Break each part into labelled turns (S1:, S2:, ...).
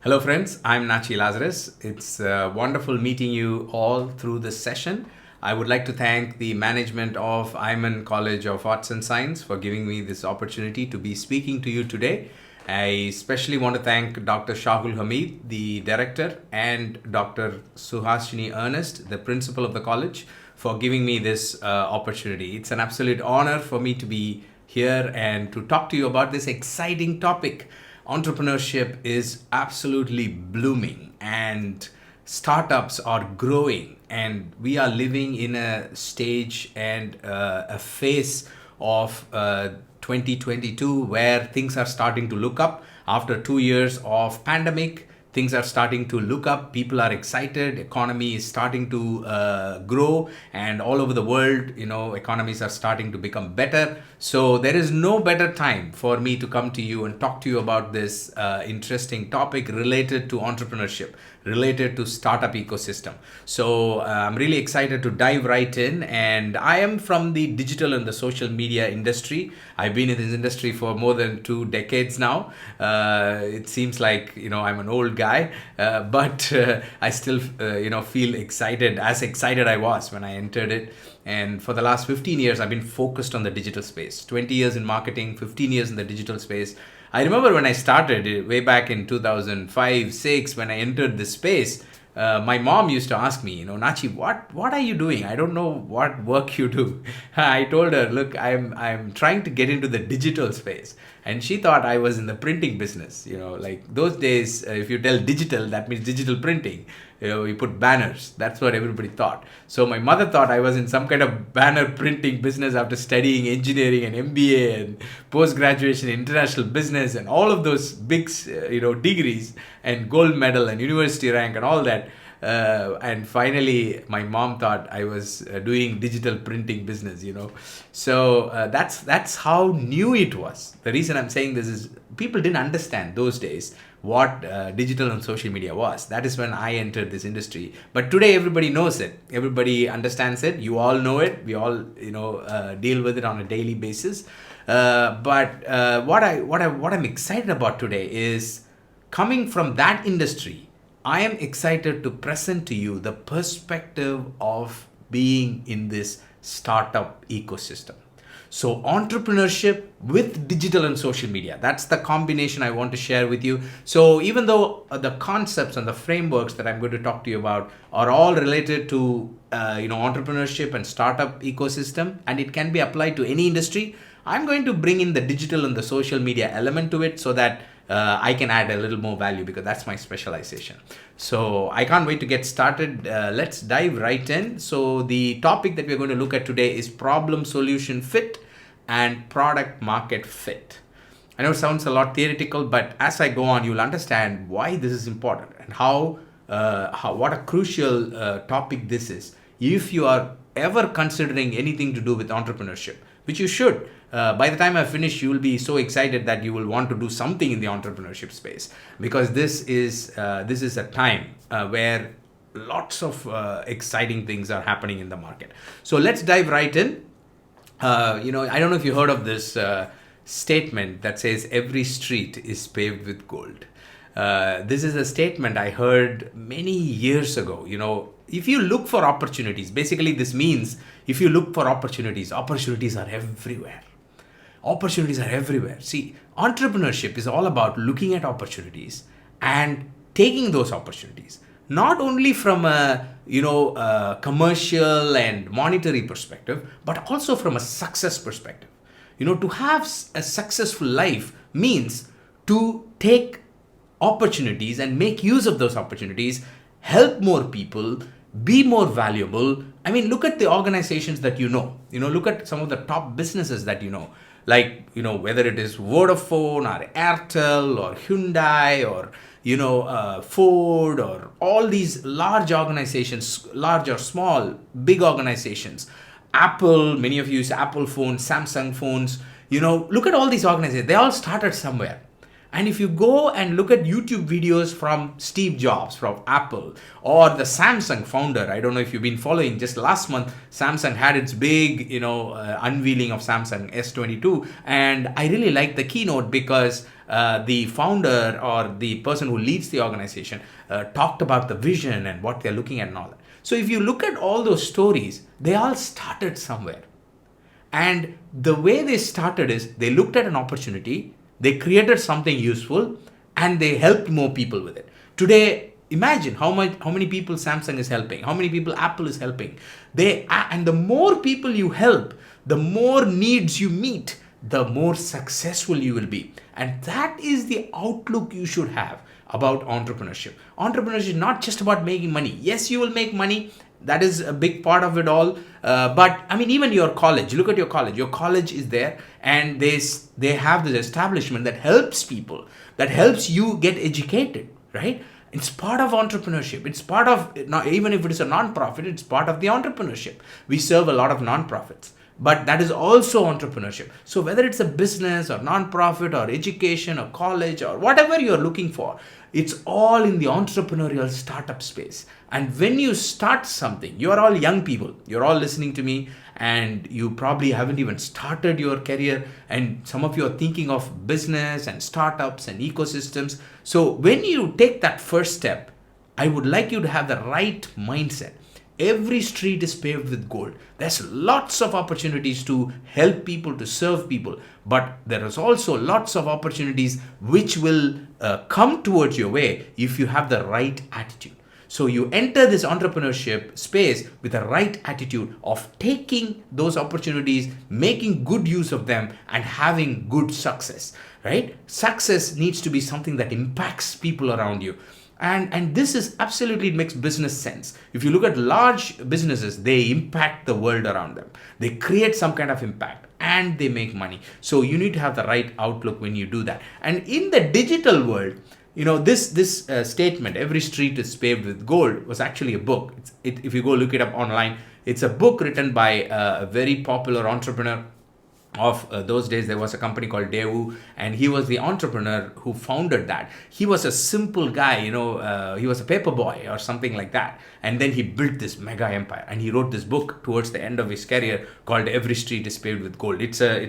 S1: Hello, friends. I'm Nachi Lazarus. It's wonderful meeting you all through this session. I would like to thank the management of AIMAN College of Arts and Science for giving me this opportunity to be speaking to you today. I especially want to thank Dr. Shahul Hamid, the director, and Dr. Suhasini Ernest, the principal of the college, for giving me this opportunity. It's an absolute honor for me to be here and to talk to you about this exciting topic. Entrepreneurship is absolutely blooming and startups are growing, and we are living in a stage and a phase of 2022 where things are starting to look up after 2 years of pandemic. Things are starting to look up. People are excited. Economy is starting to grow, and all over the world, economies are starting to become better. So there is no better time for me to come to you and talk to you about this interesting topic related to entrepreneurship, related to startup ecosystem. So I'm really excited to dive right in. And I am from the digital and the social media industry. I've been in this industry for more than 2 decades now. It seems like I'm an old guy, but I still feel excited, as excited I was when I entered it. And for the last 15 years, I've been focused on the digital space. 20 years in marketing, 15 years in the digital space. I remember when I started way back in 2005-6, when I entered this space, my mom used to ask me, Nachi, what are you doing? I don't know what work you do. I told her, look, I'm trying to get into the digital space. And she thought I was in the printing business. Like those days, if you tell digital, that means digital printing. You put banners. That's what everybody thought. So my mother thought I was in some kind of banner printing business after studying engineering and MBA and post-graduation in international business and all of those big, degrees and gold medal and university rank and all that. And finally, my mom thought I was doing digital printing business, So that's how new it was. The reason I'm saying this is people didn't understand those days what digital and social media was. That is when I entered this industry. But today, everybody knows it. Everybody understands it. You all know it. We all, deal with it on a daily basis. But what I'm excited about today is coming from that industry. I am excited to present to you the perspective of being in this startup ecosystem. So entrepreneurship with digital and social media, that's the combination I want to share with you. So even though the concepts and the frameworks that I'm going to talk to you about are all related to entrepreneurship and startup ecosystem, and it can be applied to any industry, I'm going to bring in the digital and the social media element to it so that I can add a little more value, because that's my specialization. So I can't wait to get started. Let's dive right in. So the topic that we're going to look at today is problem solution fit and product market fit. I know it sounds a lot theoretical, but as I go on, you'll understand why this is important and how what a crucial topic this is if you are ever considering anything to do with entrepreneurship, which you should. By the time I finish, you will be so excited that you will want to do something in the entrepreneurship space, because this is a time where lots of exciting things are happening in the market. So let's dive right in. I don't know if you heard of this statement that says every street is paved with gold. This is a statement I heard many years ago. If you look for opportunities, basically this means if you look for opportunities are everywhere. Opportunities are everywhere. See, entrepreneurship is all about looking at opportunities and taking those opportunities, not only from a commercial and monetary perspective, but also from a success perspective. To have a successful life means to take opportunities and make use of those opportunities, help more people, be more valuable. I mean, look at the organizations that look at some of the top businesses that like, whether it is Vodafone or Airtel or Hyundai or, Ford, or all these large organizations, large or small, big organizations. Apple, many of you use Apple phones, Samsung phones, look at all these organizations. They all started somewhere. And if you go and look at YouTube videos from Steve Jobs, from Apple, or the Samsung founder, I don't know if you've been following, just last month, Samsung had its big, unveiling of Samsung S22. And I really like the keynote because the founder or the person who leads the organization talked about the vision and what they're looking at and all that. So if you look at all those stories, they all started somewhere. And the way they started is they looked at an opportunity, they created something useful, and they helped more people with it. Today, imagine how many people Samsung is helping, how many people Apple is helping. And the more people you help, the more needs you meet, the more successful you will be. And that is the outlook you should have about entrepreneurship. Entrepreneurship is not just about making money. Yes, you will make money. That is a big part of it all. But I mean, even your college, look at your college. Your college is there, and they have this establishment that helps people, that helps you get educated, right? It's part of entrepreneurship. It's part of, even if it is a non-profit, it's part of the entrepreneurship. We serve a lot of non-profits, but that is also entrepreneurship. So whether it's a business or non-profit or education or college or whatever you're looking for, it's all in the entrepreneurial startup space. And when you start something, you're all young people, you're all listening to me, and you probably haven't even started your career, and some of you are thinking of business and startups and ecosystems. So when you take that first step, I would like you to have the right mindset. Every street is paved with gold. There's lots of opportunities to help people, to serve people, but there is also lots of opportunities which will come towards your way if you have the right attitude. So you enter this entrepreneurship space with the right attitude of taking those opportunities, making good use of them, and having good success, right? Success needs to be something that impacts people around you. And this is absolutely, it makes business sense. If you look at large businesses, they impact the world around them. They create some kind of impact and they make money. So you need to have the right outlook when you do that. And in the digital world, this statement, every street is paved with gold, was actually a book. If you go look it up online, it's a book written by a very popular entrepreneur of those days. There was a company called Daewoo, and he was the entrepreneur who founded that. He was a simple guy, he was a paper boy or something like that, and then he built this mega empire, and he wrote this book towards the end of his career called Every Street is Paved with Gold. It's a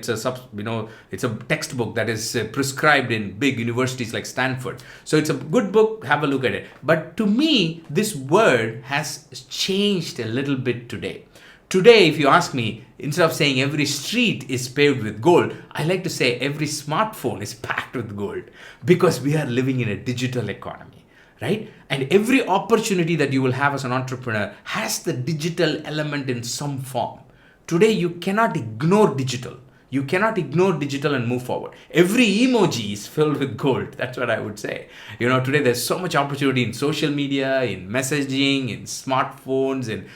S1: textbook that is prescribed in big universities like Stanford. So it's a good book, have a look at it. But to me, this word has changed a little bit today. Today, if you ask me, instead of saying every street is paved with gold, I like to say every smartphone is packed with gold, because we are living in a digital economy, right? And every opportunity that you will have as an entrepreneur has the digital element in some form. Today, you cannot ignore digital. You cannot ignore digital and move forward. Every emoji is filled with gold. That's what I would say. Today there's so much opportunity in social media, in messaging, in smartphones, in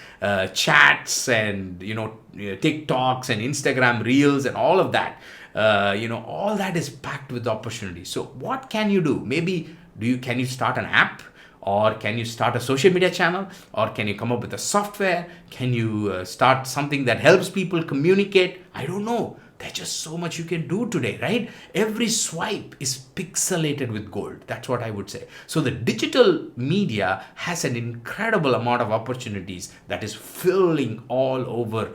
S1: chats, and TikToks and Instagram Reels and all of that. All that is packed with opportunity. So what can you do? Maybe can you start an app? Or can you start a social media channel? Or can you come up with a software? Can you start something that helps people communicate? I don't know. There's just so much you can do today, right? Every swipe is pixelated with gold. That's what I would say. So the digital media has an incredible amount of opportunities that is filling all over,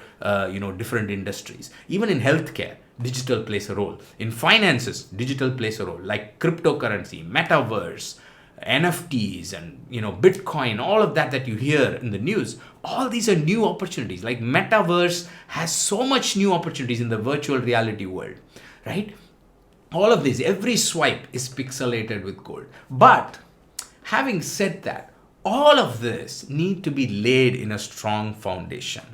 S1: different industries. Even in healthcare, digital plays a role. In finances, digital plays a role, like cryptocurrency, metaverse, NFTs, and Bitcoin, all of that you hear in the news. All these are new opportunities. Like metaverse has so much new opportunities in the virtual reality world, right? All of this, every swipe is pixelated with gold. But having said that, all of this need to be laid in a strong foundation,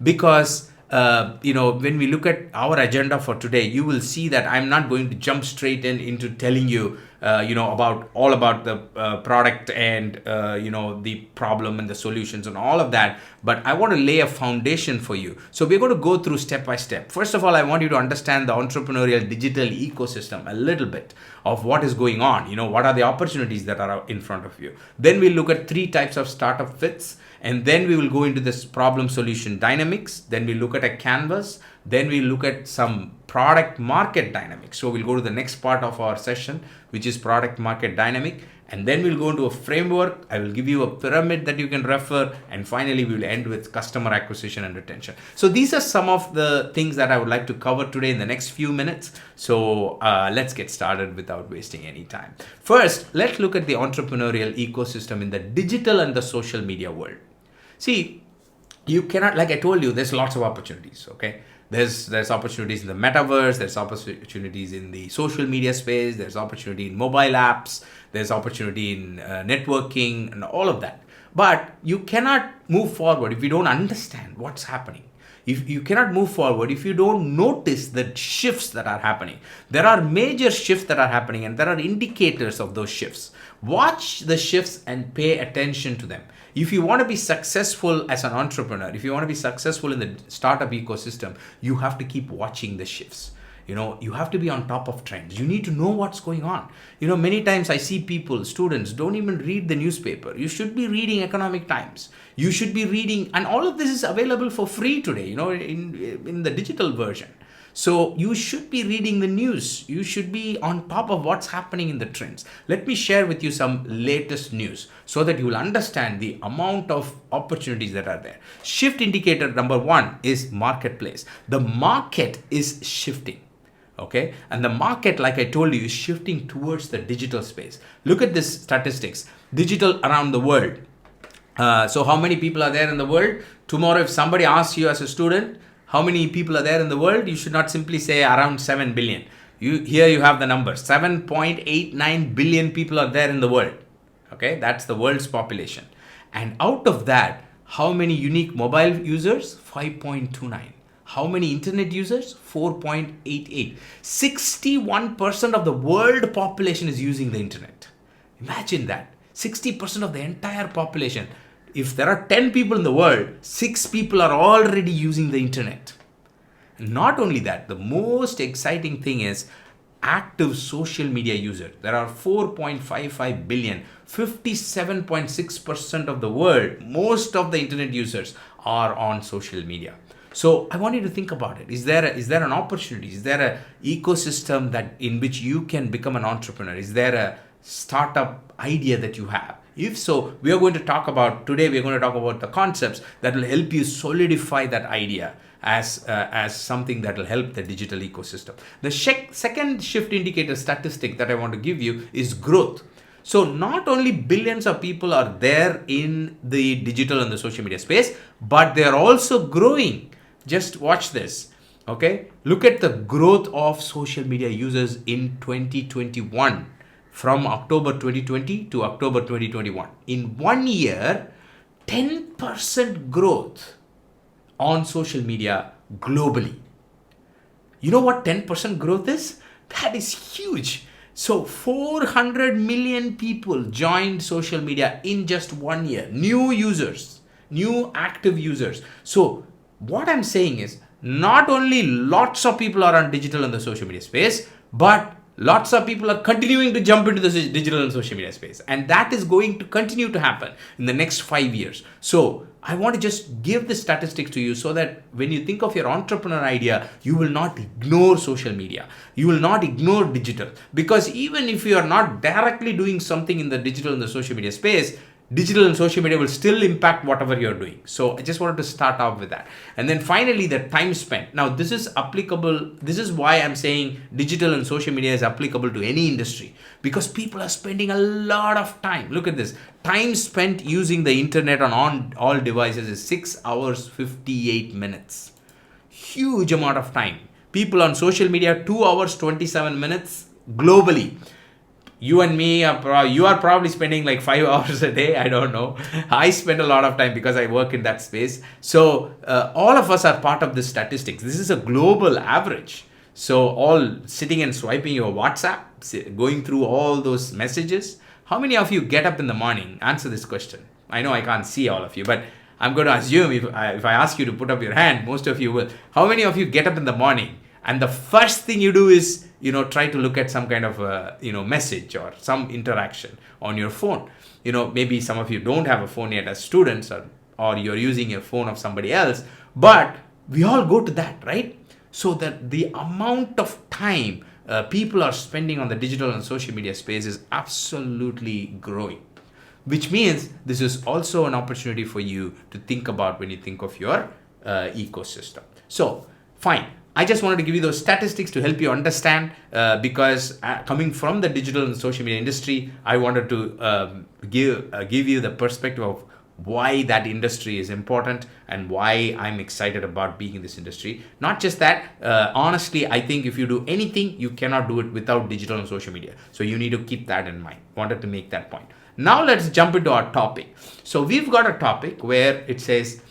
S1: because when we look at our agenda for today, you will see that I'm not going to jump straight into telling you, about the product and, the problem and the solutions and all of that. But I want to lay a foundation for you. So we're going to go through step by step. First of all, I want you to understand the entrepreneurial digital ecosystem a little bit of what is going on. What are the opportunities that are in front of you. Then we'll look at 3 types of startup fits. And then we will go into this problem solution dynamics. Then we look at a canvas. Then we'll look at some product market dynamics. So we'll go to the next part of our session, which is product market dynamic. And then we'll go into a framework. I will give you a pyramid that you can refer. And finally, we will end with customer acquisition and retention. So these are some of the things that I would like to cover today in the next few minutes. So let's get started without wasting any time. First, let's look at the entrepreneurial ecosystem in the digital and the social media world. See, you cannot, like I told you, there's lots of opportunities, okay? There's opportunities in the metaverse, there's opportunities in the social media space, there's opportunity in mobile apps, there's opportunity in networking and all of that. But you cannot move forward if you don't understand what's happening. If you cannot move forward if you don't notice the shifts that are happening. There are major shifts that are happening and there are indicators of those shifts. Watch the shifts and pay attention to them. If you want to be successful as an entrepreneur, if you want to be successful in the startup ecosystem, you have to keep watching the shifts. You have to be on top of trends. You need to know what's going on. Many times I see people, students, don't even read the newspaper. You should be reading Economic Times. You should be reading, and all of this is available for free today, in the digital version. So you should be reading the news. You should be on top of what's happening in the trends. Let me share with you some latest news so that you will understand the amount of opportunities that are there. Shift indicator number 1 is marketplace. The market is shifting. Okay, and the market, like I told you, is shifting towards the digital space. Look at this statistics. Digital around the world. So how many people are there in the world? Tomorrow, if somebody asks you as a student, how many people are there in the world? You should not simply say around 7 billion. Here you have the number. 7.89 billion people are there in the world. Okay, that's the world's population. And out of that, how many unique mobile users? 5.29. How many internet users? 4.88. 61% of the world population is using the internet. Imagine that. 60% of the entire population. If there are 10 people in the world, 6 people are already using the internet. Not only that, the most exciting thing is active social media users. There are 4.55 billion, 57.6% of the world, most of the internet users are on social media. So I want you to think about it. Is there an opportunity? Is there an ecosystem in which you can become an entrepreneur? Is there a startup idea that you have? If so, we are going to talk about the concepts that will help you solidify that idea as something that will help the digital ecosystem. The second shift indicator statistic that I want to give you is growth. So not only billions of people are there in the digital and the social media space, but they are also growing. Just watch this. Okay, look at the growth of social media users in 2021 from October 2020 to October 2021. In 1 year, 10% growth on social media globally. You know what 10% growth is? That is huge. So 400 million people joined social media in just 1 year. New users, new active users. So what I'm saying is not only lots of people are on digital and the social media space, but lots of people are continuing to jump into the digital and social media space. And that is going to continue to happen in the next 5 years. So I want to just give the statistics to you so that when you think of your entrepreneur idea, you will not ignore social media. You will not ignore digital. Because even if you are not directly doing something in the digital and the social media space, digital and social media will still impact whatever you're doing. So I just wanted to start off with that. And then finally, the time spent. Now, this is applicable. This is why I'm saying digital and social media is applicable to any industry, because people are spending a lot of time. Look at this. Time spent using the internet on all devices is 6 hours, 58 minutes. Huge amount of time. People on social media, 2 hours, 27 minutes globally. You and me, you are probably spending like 5 hours a day. I don't know. I spend a lot of time because I work in that space. So all of us are part of this statistics. This is a global average. So all sitting and swiping your WhatsApp, going through all those messages. How many of you get up in the morning? Answer this question. I know I can't see all of you, but I'm going to assume if I ask you to put up your hand, most of you will. How many of you get up in the morning and the first thing you do is try to look at some kind of message or some interaction on your phone? Maybe some of you don't have a phone yet as students, or you're using a phone of somebody else, but we all go to that, right? So that the amount of time people are spending on the digital and social media space is absolutely growing, which means this is also an opportunity for you to think about when you think of your ecosystem. So fine, I just wanted to give you those statistics to help you understand, because coming from the digital and social media industry, I wanted to give you the perspective of why that industry is important and why I'm excited about being in this industry. Not just that, honestly, I think if you do anything, you cannot do it without digital and social media. So you need to keep that in mind. Wanted to make that point. Now let's jump into our topic. So we've got a topic where it says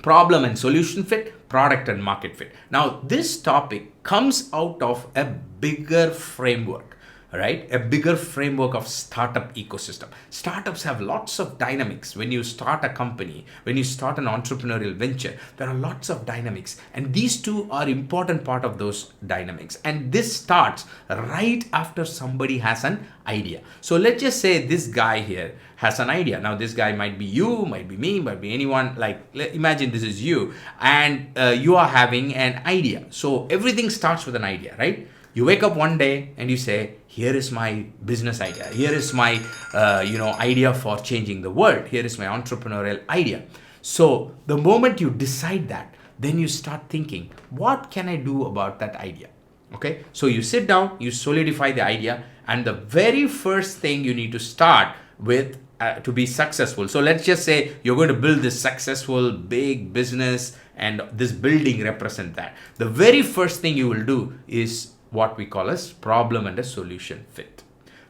S1: problem and solution fit, product and market fit. Now this topic comes out of a bigger framework. Right? A bigger framework of startup ecosystem. Startups have lots of dynamics. When you start a company, when you start an entrepreneurial venture, there are lots of dynamics. And these two are important part of those dynamics. And this starts right after somebody has an idea. So let's just say this guy here has an idea. Now this guy might be you, might be me, might be anyone. Like imagine this is you and you are having an idea. So everything starts with an idea, right? You wake up one day and you say, here is my business idea. Here is my, idea for changing the world. Here is my entrepreneurial idea. So the moment you decide that, then you start thinking, what can I do about that idea? Okay. So you sit down, you solidify the idea, and the very first thing you need to start with to be successful. So let's just say you're going to build this successful big business and this building represent that. The very first thing you will do is what we call as problem and a solution fit.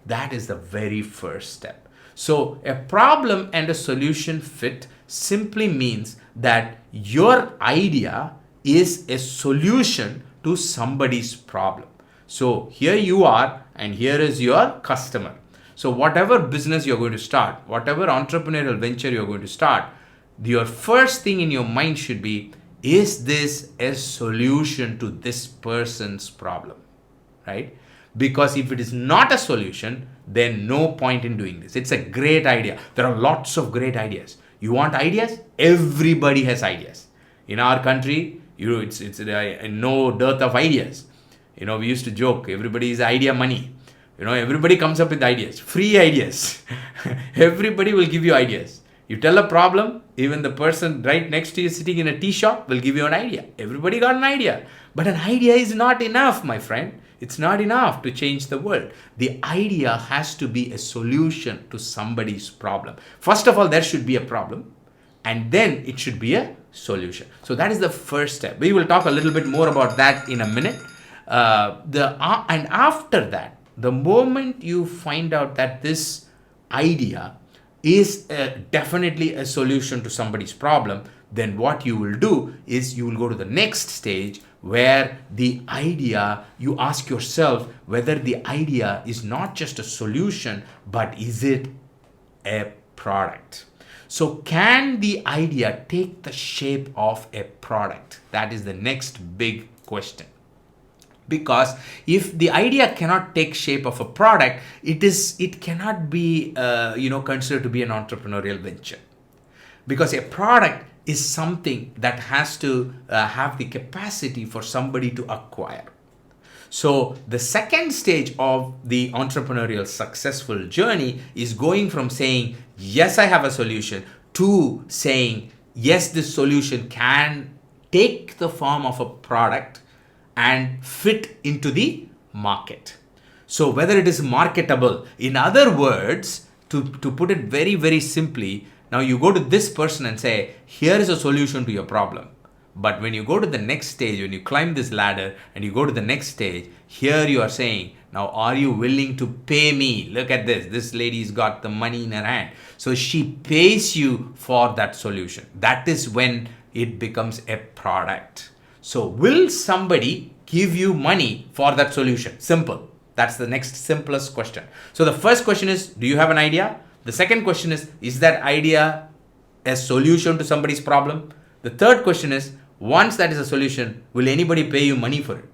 S1: That is the very first step. So a problem and a solution fit simply means that your idea is a solution to somebody's problem. So here you are and here is your customer. So whatever business you're going to start, whatever entrepreneurial venture you're going to start, your first thing in your mind should be, is this a solution to this person's problem? Right? Because if it is not a solution, then no point in doing this. It's a great idea. There are lots of great ideas. You want ideas? Everybody has ideas. In our country, it's no dearth of ideas. We used to joke, everybody is idea money. Everybody comes up with ideas, free ideas. Everybody will give you ideas. You tell a problem, even the person right next to you sitting in a tea shop will give you an idea. Everybody got an idea. But an idea is not enough, my friend. It's not enough to change the world. The idea has to be a solution to somebody's problem. First of all, there should be a problem, and then it should be a solution. So that is the first step. We will talk a little bit more about that in a minute. And after that, the moment you find out that this idea is definitely a solution to somebody's problem, then what you will do is you will go to the next stage where the idea, you ask yourself whether the idea is not just a solution, but is it a product? So can the idea take the shape of a product? That is the next big question. Because if the idea cannot take shape of a product, it cannot be considered to be an entrepreneurial venture. Because a product is something that has to have the capacity for somebody to acquire. So the second stage of the entrepreneurial successful journey is going from saying, yes, I have a solution, to saying, yes, this solution can take the form of a product and fit into the market. So whether it is marketable, in other words, to put it very, very simply, now you go to this person and say, here is a solution to your problem. But when you go to the next stage, when you climb this ladder and you go to the next stage, here you are saying, now are you willing to pay me? Look at this. This lady's got the money in her hand. So she pays you for that solution. That is when it becomes a product. So will somebody give you money for that solution? Simple. That's the next simplest question. So the first question is, do you have an idea? The second question is that idea a solution to somebody's problem? The third question is, once that is a solution, will anybody pay you money for it?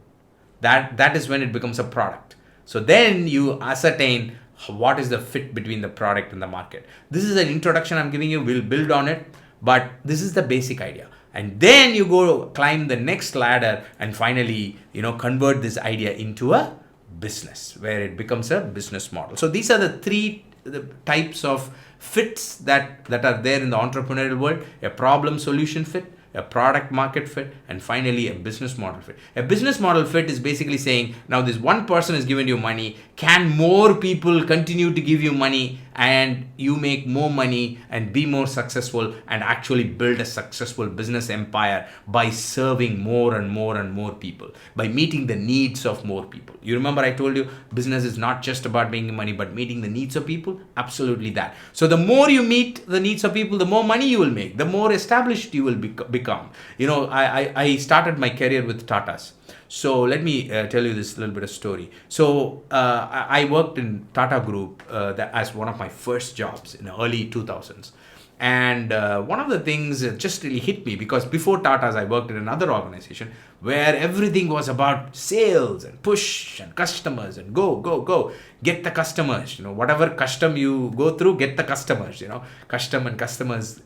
S1: That is when it becomes a product. So then you ascertain what is the fit between the product and the market. This is an introduction I'm giving you. We'll build on it, but this is the basic idea. And then you go climb the next ladder and finally, convert this idea into a business where it becomes a business model. So these are the types of fits that are there in the entrepreneurial world: a problem solution fit, a product market fit, and finally a business model fit. A business model fit is basically saying, now this one person has given you money, can more people continue to give you money and you make more money and be more successful and actually build a successful business empire by serving more and more and more people, by meeting the needs of more people. You remember I told you business is not just about making money but meeting the needs of people? Absolutely that. So the more you meet the needs of people, the more money you will make, the more established you will become. I started my career with Tatas. So let me tell you this little bit of story. So I worked in Tata Group as one of my first jobs in the early 2000s. And one of the things that just really hit me, because before Tata's I worked in another organization where everything was about sales and push and customers and go, get the customers. Whatever custom you go through, get the customers. Custom and customers,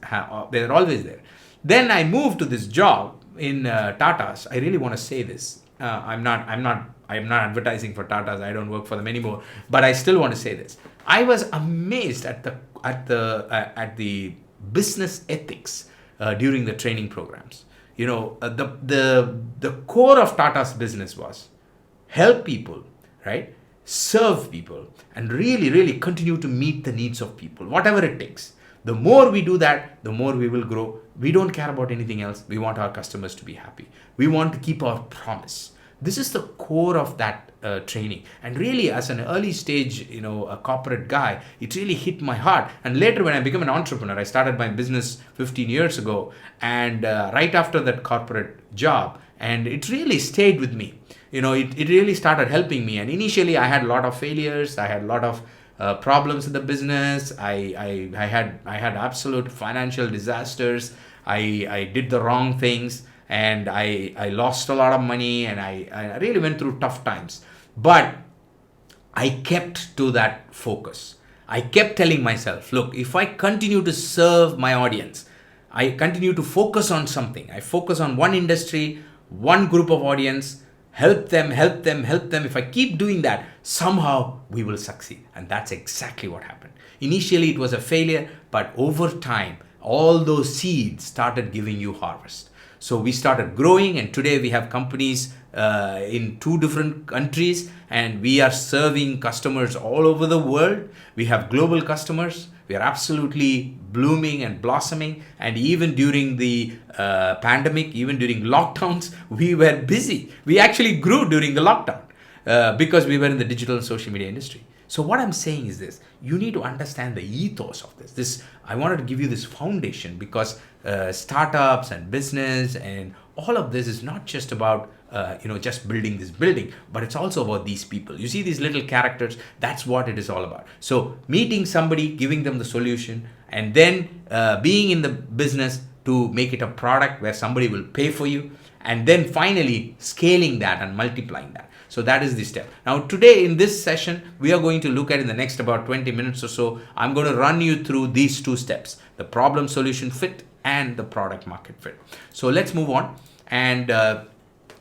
S1: they're always there. Then I moved to this job in Tata's. I really want to say this. I'm not advertising for Tata's. I don't work for them anymore. But I still want to say this. I was amazed at the business ethics during the training programs. The core of Tata's business was help people, right? Serve people, and really, really continue to meet the needs of people, whatever it takes. The more we do that, the more we will grow. We don't care about anything else. We want our customers to be happy. We want to keep our promise. This is the core of that training. And really, as an early stage, a corporate guy, it really hit my heart. And later when I became an entrepreneur, I started my business 15 years ago. And right after that corporate job, and it really stayed with me. It really started helping me. And initially, I had a lot of failures. I had a lot of problems in the business. I had absolute financial disasters. I did the wrong things, and I lost a lot of money, and I really went through tough times. But I kept to that focus. I kept telling myself, look, if I continue to serve my audience, I continue to focus on something. I focus on one industry, one group of audience, help them. If I keep doing that, somehow we will succeed. And that's exactly what happened. Initially, it was a failure, but over time, all those seeds started giving you harvest. So we started growing, and today we have companies in 2 different countries, and we are serving customers all over the world. We have global customers. We are absolutely blooming and blossoming. And even during the pandemic, even during lockdowns, we were busy. We actually grew during the lockdown because we were in the digital and social media industry. So what I'm saying is this: you need to understand the ethos of this. I wanted to give you this foundation because startups and business and all of this is not just about just building this building, but it's also about these people. You see these little characters, that's what it is all about. So meeting somebody, giving them the solution, and then being in the business to make it a product where somebody will pay for you, and then finally scaling that and multiplying that. So that is the step. Now today in this session, we are going to look at, in the next about 20 minutes or so, I'm going to run you through these 2 steps: the problem solution fit and the product market fit. So let's move on. And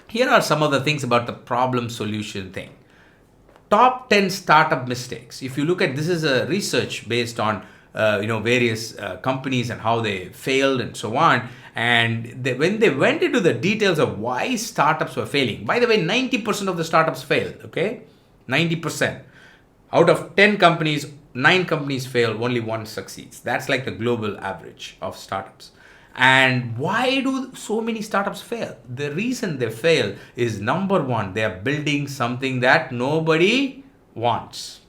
S1: here are some of the things about the problem solution thing. Top 10 startup mistakes. If you look at, this is a research based on various companies and how they failed and so on. And when they went into the details of why startups were failing, by the way, 90% of the startups failed, okay? 90%. Out of 10 companies, 9 companies fail, only 1 succeeds. That's like the global average of startups. And why do so many startups fail? The reason they fail is, number 1, they are building something that nobody wants.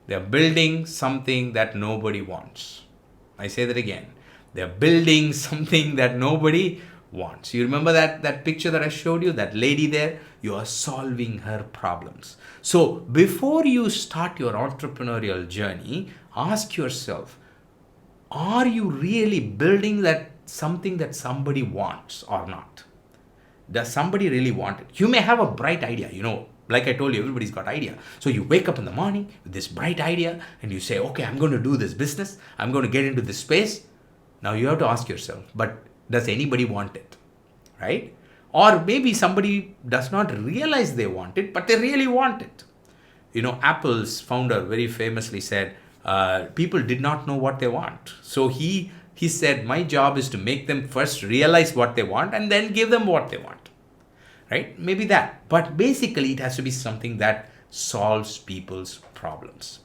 S1: They are building something that nobody wants. I say that again. They are building something that nobody wants. You remember that picture that I showed you? That lady there? You are solving her problems. So before you start your entrepreneurial journey, ask yourself, are you really building that something that somebody wants or not? Does somebody really want it? You may have a bright idea, like I told you, everybody's got idea. So you wake up in the morning with this bright idea and you say, okay, I'm going to do this business. I'm going to get into this space. Now you have to ask yourself, but Does anybody want it? Right? Or maybe somebody does not realize they want it, but they really want it. Apple's founder very famously said, people did not know what they want. So he said, my job is to make them first realize what they want and then give them what they want. Right? Maybe that. But basically, it has to be something that solves people's problems.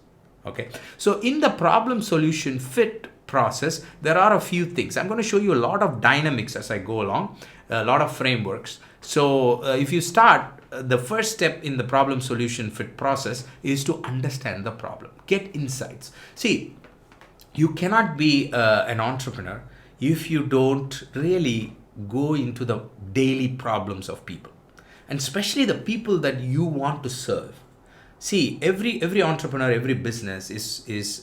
S1: Okay. So in the problem solution fit process, there are a few things. I'm going to show you a lot of dynamics as I go along, a lot of frameworks. So if you start, the first step in the problem solution fit process is to understand the problem, get insights. See, you cannot be an entrepreneur if you don't really go into the daily problems of people, and especially the people that you want to serve. See, every entrepreneur, every business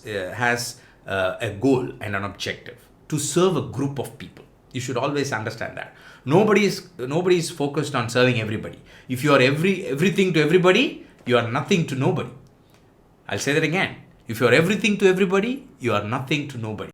S1: has a goal and an objective to serve a group of people. You should always understand that. Nobody is focused on serving everybody. If you are everything to everybody, you are nothing to nobody. I'll say that again. If you are everything to everybody, you are nothing to nobody.